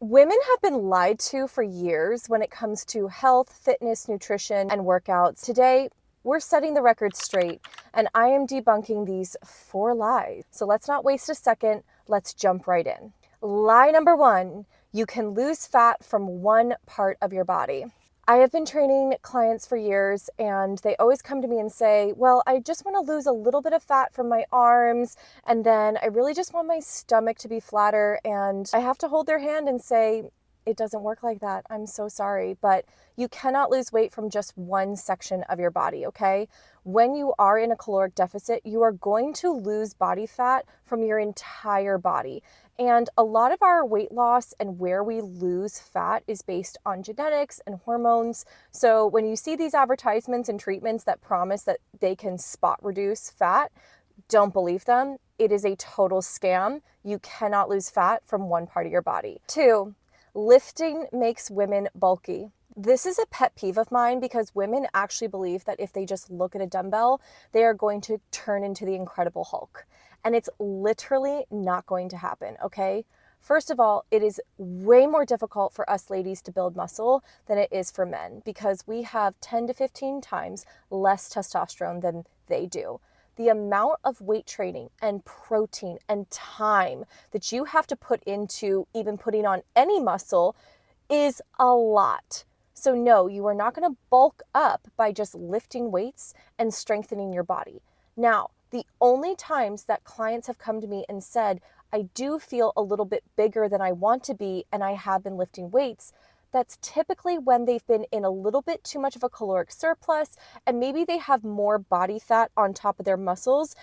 Women have been lied to for years when it comes to health, fitness, nutrition, and workouts. Today, we're setting the record straight, and I am debunking these 4 lies. So let's not waste a second, let's jump right in. Lie number 1, you can lose fat from one part of your body. I have been training clients for years and they always come to me and say, well, I just want to lose a little bit of fat from my arms and then I really just want my stomach to be flatter. And I have to hold their hand and say, it doesn't work like that. I'm so sorry, but you cannot lose weight from just one section of your body, okay? When you are in a caloric deficit, you are going to lose body fat from your entire body. And a lot of our weight loss and where we lose fat is based on genetics and hormones. So when you see these advertisements and treatments that promise that they can spot reduce fat, don't believe them. It is a total scam. You cannot lose fat from one part of your body. 2, lifting makes women bulky. This is a pet peeve of mine because women actually believe that if they just look at a dumbbell, they are going to turn into the Incredible Hulk. And it's literally not going to happen, okay? First of all, it is way more difficult for us ladies to build muscle than it is for men because we have 10 to 15 times less testosterone than they do. The amount of weight training and protein and time that you have to put into even putting on any muscle is a lot. So no, you are not going to bulk up by just lifting weights and strengthening your body. Now, the only times that clients have come to me and said, I do feel a little bit bigger than I want to be and I have been lifting weights, that's typically when they've been in a little bit too much of a caloric surplus and maybe they have more body fat on top of their muscles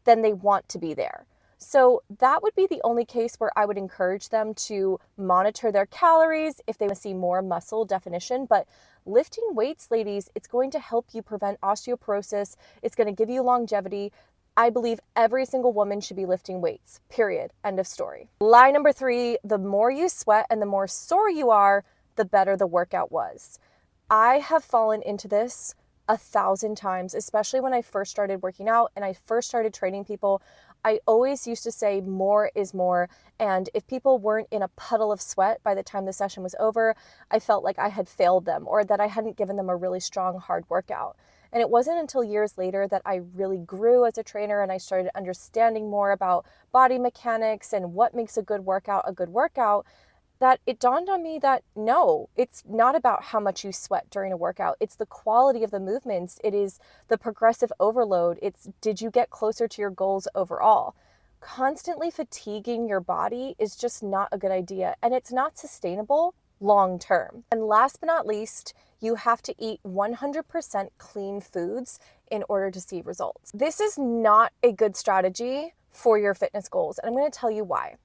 than they want to be there. So that would be the only case where I would encourage them to monitor their calories if they want to see more muscle definition. But lifting weights, ladies, it's going to help you prevent osteoporosis. It's going to give you longevity. I believe every single woman should be lifting weights, period. End of story. Lie number 3, the more you sweat and the more sore you are, the better the workout was. I have fallen into this 1,000 times, especially when I first started working out and I first started training people. I always used to say more is more. And if people weren't in a puddle of sweat by the time the session was over, I felt like I had failed them or that I hadn't given them a really strong, hard workout. And it wasn't until years later that I really grew as a trainer and I started understanding more about body mechanics and what makes a good workout, that it dawned on me that no, it's not about how much you sweat during a workout. It's the quality of the movements. It is the progressive overload. It's did you get closer to your goals overall? Constantly fatiguing your body is just not a good idea and it's not sustainable long term. And last but not least, you have to eat 100% clean foods in order to see results. This is not a good strategy for your fitness goals, and I'm going to tell you why.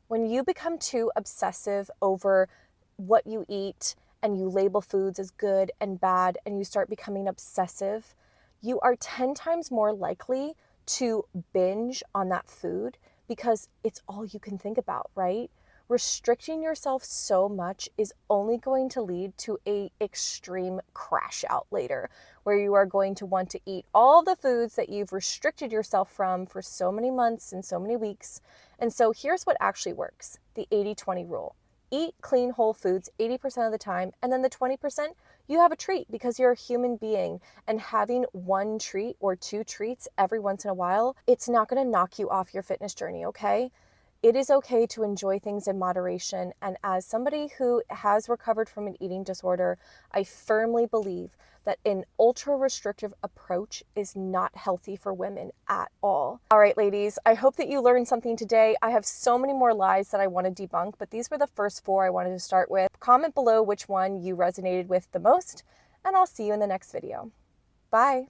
When you become too obsessive over what you eat and you label foods as good and bad and you start becoming obsessive, you are 10 times more likely to binge on that food because it's all you can think about, right? Restricting yourself so much is only going to lead to an extreme crash out later, where you are going to want to eat all the foods that you've restricted yourself from for so many months and so many weeks. And so here's what actually works, the 80-20 rule. Eat clean whole foods 80% of the time, and then the 20%, you have a treat because you're a human being. And having one treat or 2 treats every once in a while, it's not going to knock you off your fitness journey, okay? It is okay to enjoy things in moderation. And as somebody who has recovered from an eating disorder, I firmly believe that an ultra restrictive approach is not healthy for women at all. All right, ladies, I hope that you learned something today. I have so many more lies that I want to debunk, but these were the first 4 I wanted to start with. Comment below which one you resonated with the most, and I'll see you in the next video. Bye.